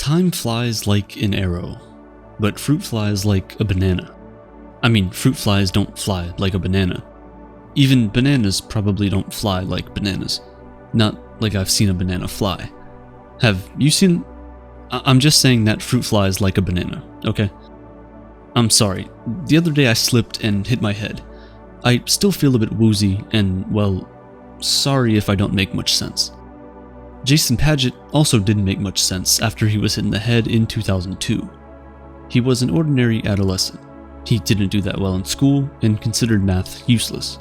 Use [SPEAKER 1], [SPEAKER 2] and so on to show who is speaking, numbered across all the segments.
[SPEAKER 1] Time flies like an arrow, but fruit flies like a banana. I mean, fruit flies don't fly like a banana. Even bananas probably don't fly like bananas. Not like I've seen a banana fly. Have you seen? I'm just saying that fruit flies like a banana, okay? I'm sorry, the other day I slipped and hit my head. I still feel a bit woozy and, well, sorry if I don't make much sense. Jason Padgett also didn't make much sense after he was hit in the head in 2002. He was an ordinary adolescent. He didn't do that well in school and considered math useless.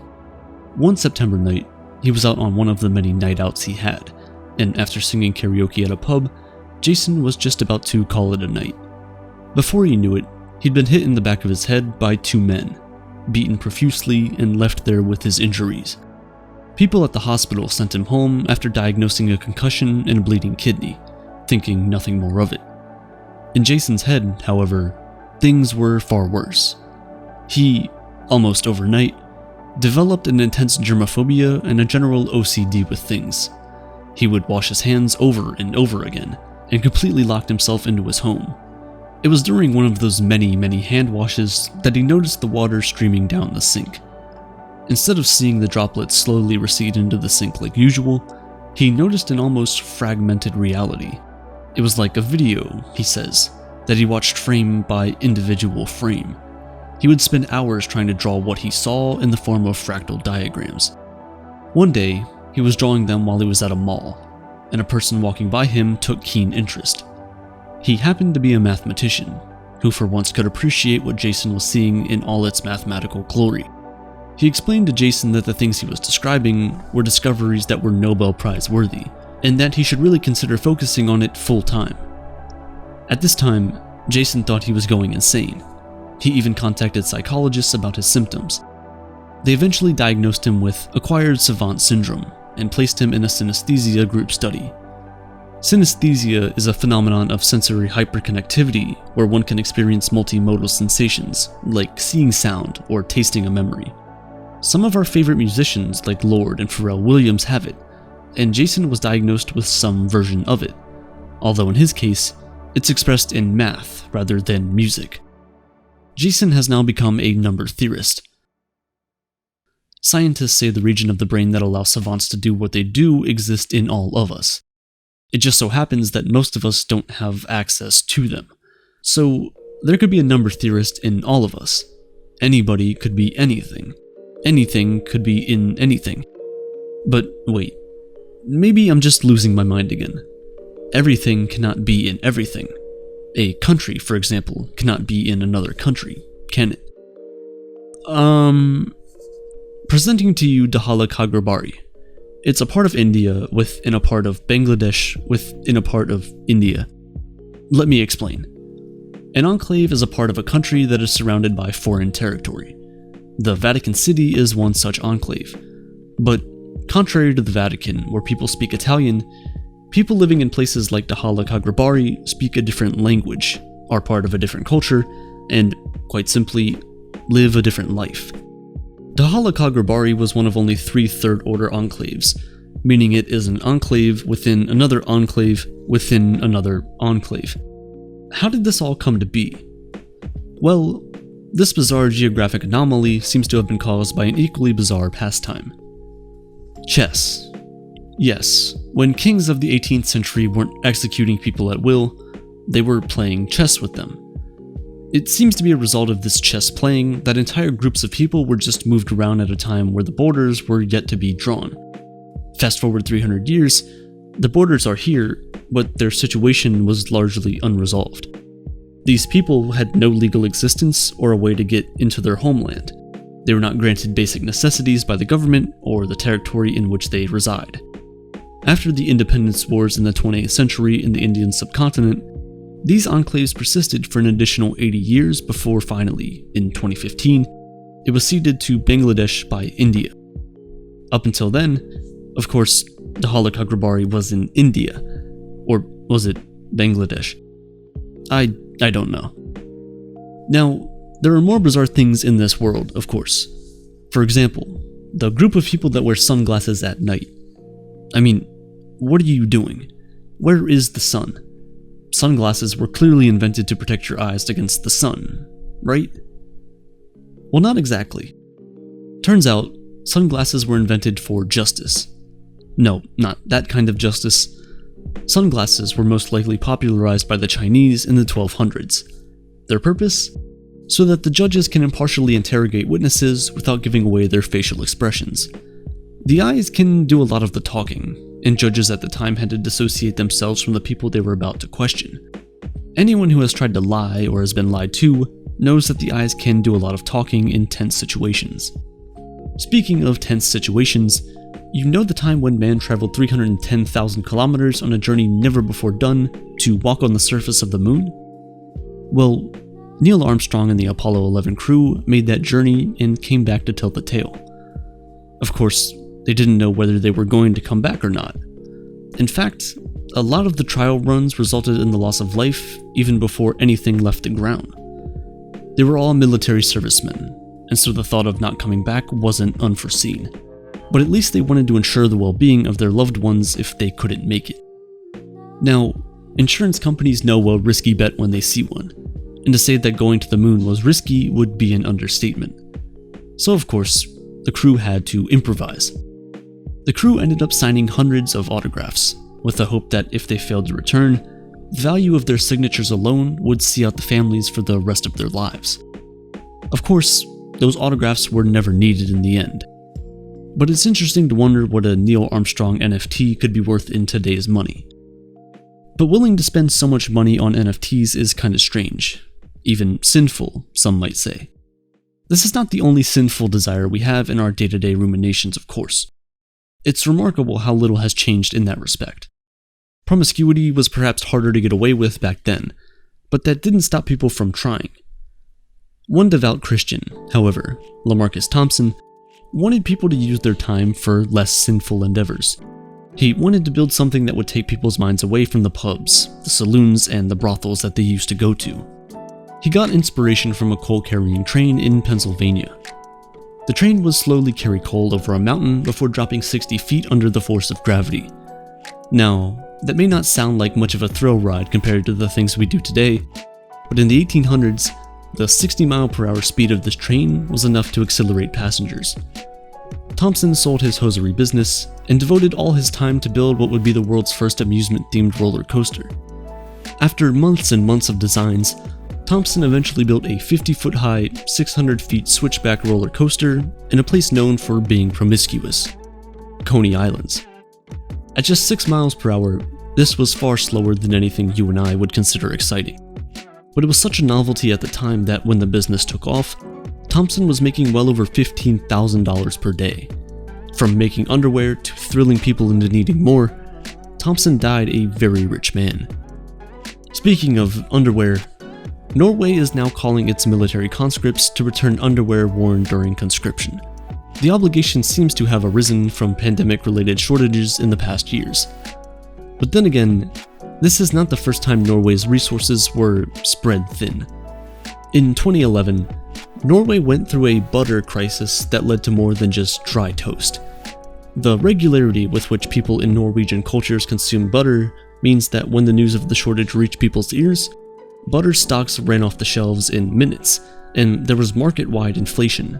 [SPEAKER 1] One September night, he was out on one of the many night outs he had, and after singing karaoke at a pub, Jason was just about to call it a night. Before he knew it, he'd been hit in the back of his head by two men, beaten profusely and left there with his injuries. People at the hospital sent him home after diagnosing a concussion and a bleeding kidney, thinking nothing more of it. In Jason's head, however, things were far worse. He, almost overnight, developed an intense germophobia and a general OCD with things. He would wash his hands over and over again, and completely locked himself into his home. It was during one of those many hand washes that he noticed the water streaming down the sink. Instead of seeing the droplets slowly recede into the sink like usual, he noticed an almost fragmented reality. It was like a video, he says, that he watched frame by individual frame. He would spend hours trying to draw what he saw in the form of fractal diagrams. One day, he was drawing them while he was at a mall, and a person walking by him took keen interest. He happened to be a mathematician, who for once could appreciate what Jason was seeing in all its mathematical glory. He explained to Jason that the things he was describing were discoveries that were Nobel Prize worthy, and that he should really consider focusing on it full time. At this time, Jason thought he was going insane. He even contacted psychologists about his symptoms. They eventually diagnosed him with acquired savant syndrome and placed him in a synesthesia group study. Synesthesia is a phenomenon of sensory hyperconnectivity where one can experience multimodal sensations, like seeing sound or tasting a memory. Some of our favorite musicians like Lord and Pharrell Williams have it, and Jason was diagnosed with some version of it, although in his case, it's expressed in math rather than music. Jason has now become a number theorist. Scientists say the region of the brain that allows savants to do what they do exists in all of us. It just so happens that most of us don't have access to them. So there could be a number theorist in all of us. Anybody could be anything. Anything could be in anything. But wait, maybe I'm just losing my mind again. Everything cannot be in everything. A country, for example, cannot be in another country, can it? Presenting to you Dahala Kagrabari. It's a part of India within a part of Bangladesh within a part of India. Let me explain. An enclave is a part of a country that is surrounded by foreign territory. The Vatican City is one such enclave. But contrary to the Vatican, where people speak Italian, people living in places like Dahala Kagrabari speak a different language, are part of a different culture, and, quite simply, live a different life. Dahala Kagrabari was one of only 3 third-order enclaves, meaning it is an enclave within another enclave within another enclave. How did this all come to be? Well, this bizarre geographic anomaly seems to have been caused by an equally bizarre pastime. Chess. Yes, when kings of the 18th century weren't executing people at will, they were playing chess with them. It seems to be a result of this chess playing that entire groups of people were just moved around at a time where the borders were yet to be drawn. Fast forward 300 years, the borders are here, but their situation was largely unresolved. These people had no legal existence or a way to get into their homeland. They were not granted basic necessities by the government or the territory in which they reside. After the independence wars in the 20th century in the Indian subcontinent, these enclaves persisted for an additional 80 years before finally, in 2015, it was ceded to Bangladesh by India. Up until then, of course, Dahala Kagrabari was in India. Or was it Bangladesh? I don't know. Now, there are more bizarre things in this world, of course. For example, the group of people that wear sunglasses at night. I mean, what are you doing? Where is the sun? sunglasses were clearly invented to protect your eyes against the sun, right? Well, not exactly. Turns out, sunglasses were invented for justice. No, not that kind of justice. Sunglasses were most likely popularized by the Chinese in the 1200s. Their purpose? So that the judges can impartially interrogate witnesses without giving away their facial expressions. The eyes can do a lot of the talking, and judges at the time had to dissociate themselves from the people they were about to question. Anyone who has tried to lie or has been lied to knows that the eyes can do a lot of talking in tense situations. Speaking of tense situations, you know the time when man traveled 310,000 kilometers on a journey never before done to walk on the surface of the moon? Well, Neil Armstrong and the Apollo 11 crew made that journey and came back to tell the tale. Of course, they didn't know whether they were going to come back or not. In fact, a lot of the trial runs resulted in the loss of life even before anything left the ground. They were all military servicemen, and so the thought of not coming back wasn't unforeseen. But at least they wanted to ensure the well-being of their loved ones if they couldn't make it. Now, insurance companies know a risky bet when they see one, and to say that going to the moon was risky would be an understatement. So of course, the crew had to improvise. The crew ended up signing hundreds of autographs, with the hope that if they failed to return, the value of their signatures alone would see out the families for the rest of their lives. Of course, those autographs were never needed in the end. But it's interesting to wonder what a Neil Armstrong NFT could be worth in today's money. But willing to spend so much money on NFTs is kinda strange. Even sinful, some might say. This is not the only sinful desire we have in our day-to-day ruminations, of course. It's remarkable how little has changed in that respect. Promiscuity was perhaps harder to get away with back then, but that didn't stop people from trying. One devout Christian, however, Lamarcus Thompson, wanted people to use their time for less sinful endeavors. He wanted to build something that would take people's minds away from the pubs, the saloons, and the brothels that they used to go to. He got inspiration from a coal-carrying train in Pennsylvania. The train would slowly carry coal over a mountain before dropping 60 feet under the force of gravity. Now, that may not sound like much of a thrill ride compared to the things we do today, but in the 1800s, the 60-mile-per-hour speed of this train was enough to accelerate passengers. Thompson sold his hosiery business and devoted all his time to build what would be the world's first amusement-themed roller coaster. After months and months of designs, Thompson eventually built a 50-foot-high, 600-feet switchback roller coaster in a place known for being promiscuous, Coney Islands. At just 6 miles per hour, this was far slower than anything you and I would consider exciting. But it was such a novelty at the time that when the business took off, Thompson was making well over $15,000 per day. From making underwear to thrilling people into needing more, Thompson died a very rich man. Speaking of underwear, Norway is now calling its military conscripts to return underwear worn during conscription. The obligation seems to have arisen from pandemic-related shortages in the past years. But then again, this is not the first time Norway's resources were spread thin. In 2011, Norway went through a butter crisis that led to more than just dry toast. The regularity with which people in Norwegian cultures consume butter means that when the news of the shortage reached people's ears, butter stocks ran off the shelves in minutes, and there was market-wide inflation.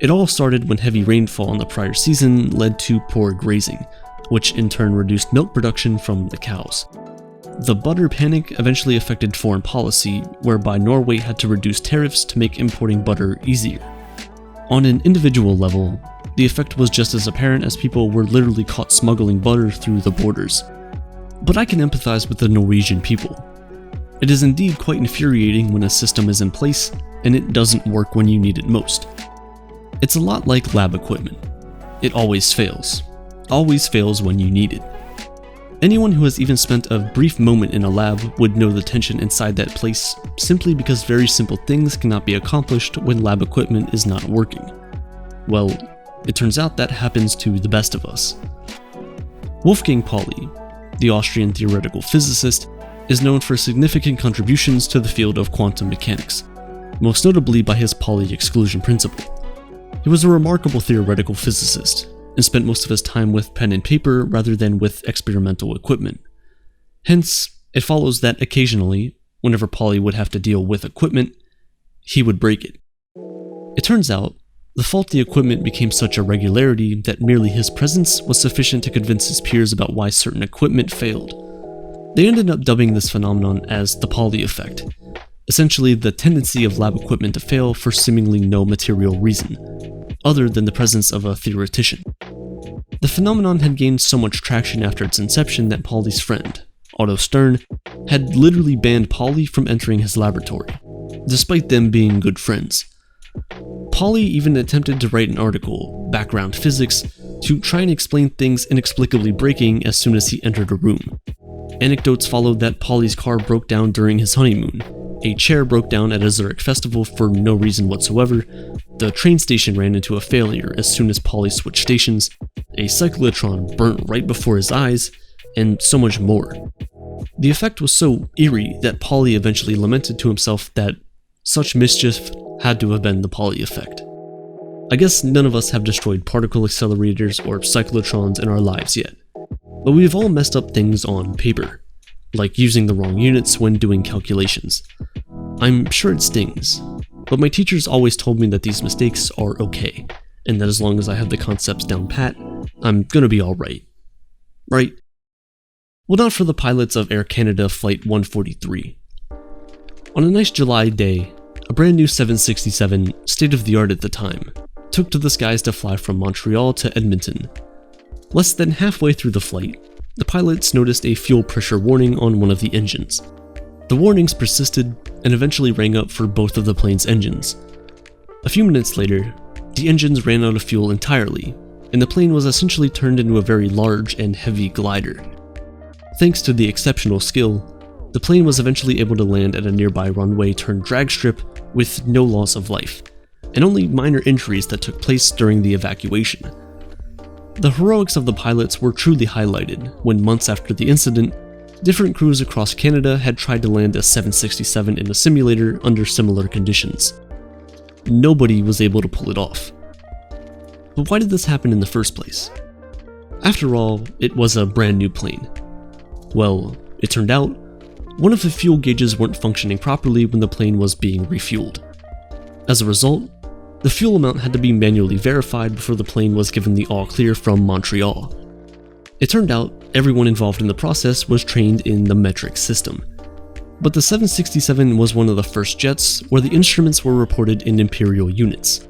[SPEAKER 1] It all started when heavy rainfall in the prior season led to poor grazing, which in turn reduced milk production from the cows. The butter panic eventually affected foreign policy, whereby Norway had to reduce tariffs to make importing butter easier. On an individual level, the effect was just as apparent as people were literally caught smuggling butter through the borders. But I can empathize with the Norwegian people. It is indeed quite infuriating when a system is in place and it doesn't work when you need it most. It's a lot like lab equipment. It always fails when you need it. Anyone who has even spent a brief moment in a lab would know the tension inside that place simply because very simple things cannot be accomplished when lab equipment is not working. Well, it turns out that happens to the best of us. Wolfgang Pauli, the Austrian theoretical physicist, is known for significant contributions to the field of quantum mechanics, most notably by his Pauli exclusion principle. He was a remarkable theoretical physicist, and spent most of his time with pen and paper rather than with experimental equipment. Hence, It follows that occasionally, whenever Pauli would have to deal with equipment, he would break it. It turns out, the faulty equipment became such a regularity that merely his presence was sufficient to convince his peers about why certain equipment failed. They ended up dubbing this phenomenon as the Pauli effect, essentially the tendency of lab equipment to fail for seemingly no material reason, other than the presence of a theoretician. The phenomenon had gained so much traction after its inception that Pauli's friend, Otto Stern, had literally banned Pauli from entering his laboratory, despite them being good friends. Pauli even attempted to write an article, Background Physics, to try and explain things inexplicably breaking as soon as he entered a room. Anecdotes followed that Pauli's car broke down during his honeymoon, a chair broke down at a Zurich festival for no reason whatsoever, the train station ran into a failure as soon as Pauli switched stations, a cyclotron burnt right before his eyes, and so much more. The effect was so eerie that Pauli eventually lamented to himself that such mischief had to have been the Pauli effect. I guess none of us have destroyed particle accelerators or cyclotrons in our lives yet, but we've all messed up things on paper, like using the wrong units when doing calculations. I'm sure it stings, but my teachers always told me that these mistakes are okay, and that as long as I have the concepts down pat, I'm gonna be alright. Right? Well, not for the pilots of Air Canada Flight 143. On a nice July day, a brand new 767, state-of-the-art at the time, took to the skies to fly from Montreal to Edmonton. Less than halfway through the flight, the pilots noticed a fuel pressure warning on one of the engines. The warnings persisted and eventually rang up for both of the plane's engines. A few minutes later, the engines ran out of fuel entirely, and the plane was essentially turned into a very large and heavy glider. Thanks to the exceptional skill, the plane was eventually able to land at a nearby runway turned drag strip with no loss of life, and only minor injuries that took place during the evacuation. The heroics of the pilots were truly highlighted when months after the incident, different crews across Canada had tried to land a 767 in a simulator under similar conditions. Nobody was able to pull it off. But why did this happen in the first place? After all, it was a brand new plane. Well, it turned out, one of the fuel gauges weren't functioning properly when the plane was being refueled. As a result, the fuel amount had to be manually verified before the plane was given the all-clear from Montreal. It turned out everyone involved in the process was trained in the metric system. But the 767 was one of the first jets where the instruments were reported in imperial units.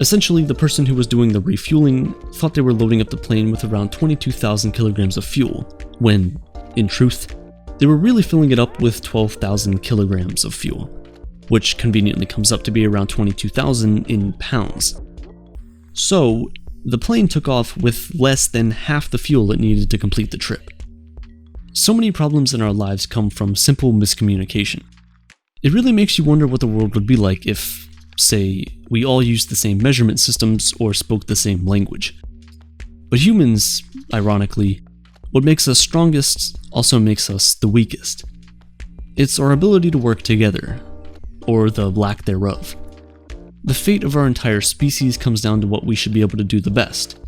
[SPEAKER 1] Essentially, the person who was doing the refueling thought they were loading up the plane with around 22,000 kilograms of fuel, when, in truth, they were really filling it up with 12,000 kilograms of fuel, which conveniently comes up to be around 22,000 in pounds. So, the plane took off with less than half the fuel it needed to complete the trip. So many problems in our lives come from simple miscommunication. It really makes you wonder what the world would be like if, say, we all used the same measurement systems or spoke the same language. But humans, ironically, what makes us strongest also makes us the weakest. It's our ability to work together, or the lack thereof. The fate of our entire species comes down to what we should be able to do the best,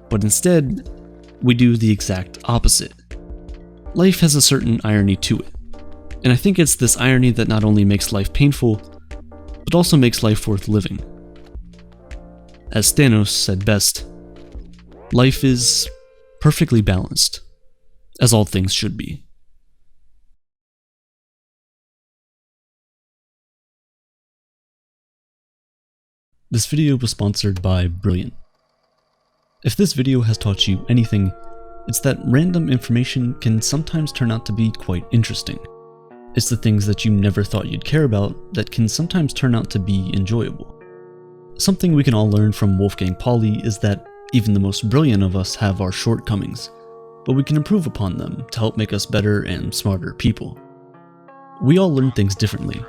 [SPEAKER 1] but instead, we do the exact opposite. Life has a certain irony to it, and I think it's this irony that not only makes life painful, but also makes life worth living. As Thanos said best, life is perfectly balanced, as all things should be. This video was sponsored by Brilliant. If this video has taught you anything, it's that random information can sometimes turn out to be quite interesting. It's the things that you never thought you'd care about that can sometimes turn out to be enjoyable. Something we can all learn from Wolfgang Pauli is that even the most brilliant of us have our shortcomings, but we can improve upon them to help make us better and smarter people. We all learn things differently,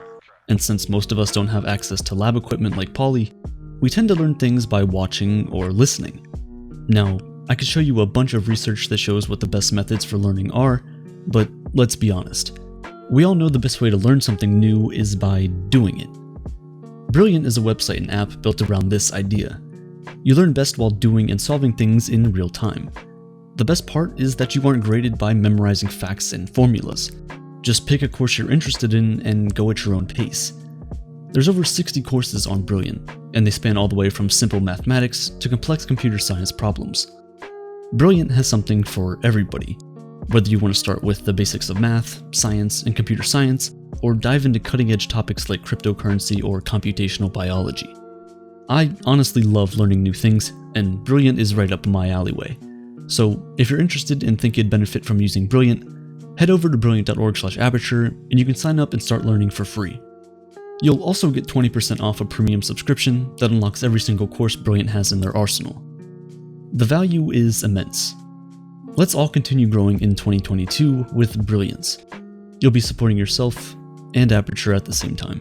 [SPEAKER 1] and since most of us don't have access to lab equipment like Pauli, we tend to learn things by watching or listening. Now, I could show you a bunch of research that shows what the best methods for learning are, but let's be honest. We all know the best way to learn something new is by doing it. Brilliant is a website and app built around this idea. You learn best while doing and solving things in real time. The best part is that you aren't graded by memorizing facts and formulas. Just pick a course you're interested in and go at your own pace. There's over 60 courses on Brilliant, and they span all the way from simple mathematics to complex computer science problems. Brilliant has something for everybody, whether you want to start with the basics of math, science, and computer science, or dive into cutting-edge topics like cryptocurrency or computational biology. I honestly love learning new things, and Brilliant is right up my alleyway. So if you're interested and think you'd benefit from using Brilliant, head over to brilliant.org/aperture and you can sign up and start learning for free. You'll also get 20% off a premium subscription that unlocks every single course Brilliant has in their arsenal. The value is immense. Let's all continue growing in 2022 with brilliance. You'll be supporting yourself and Aperture at the same time.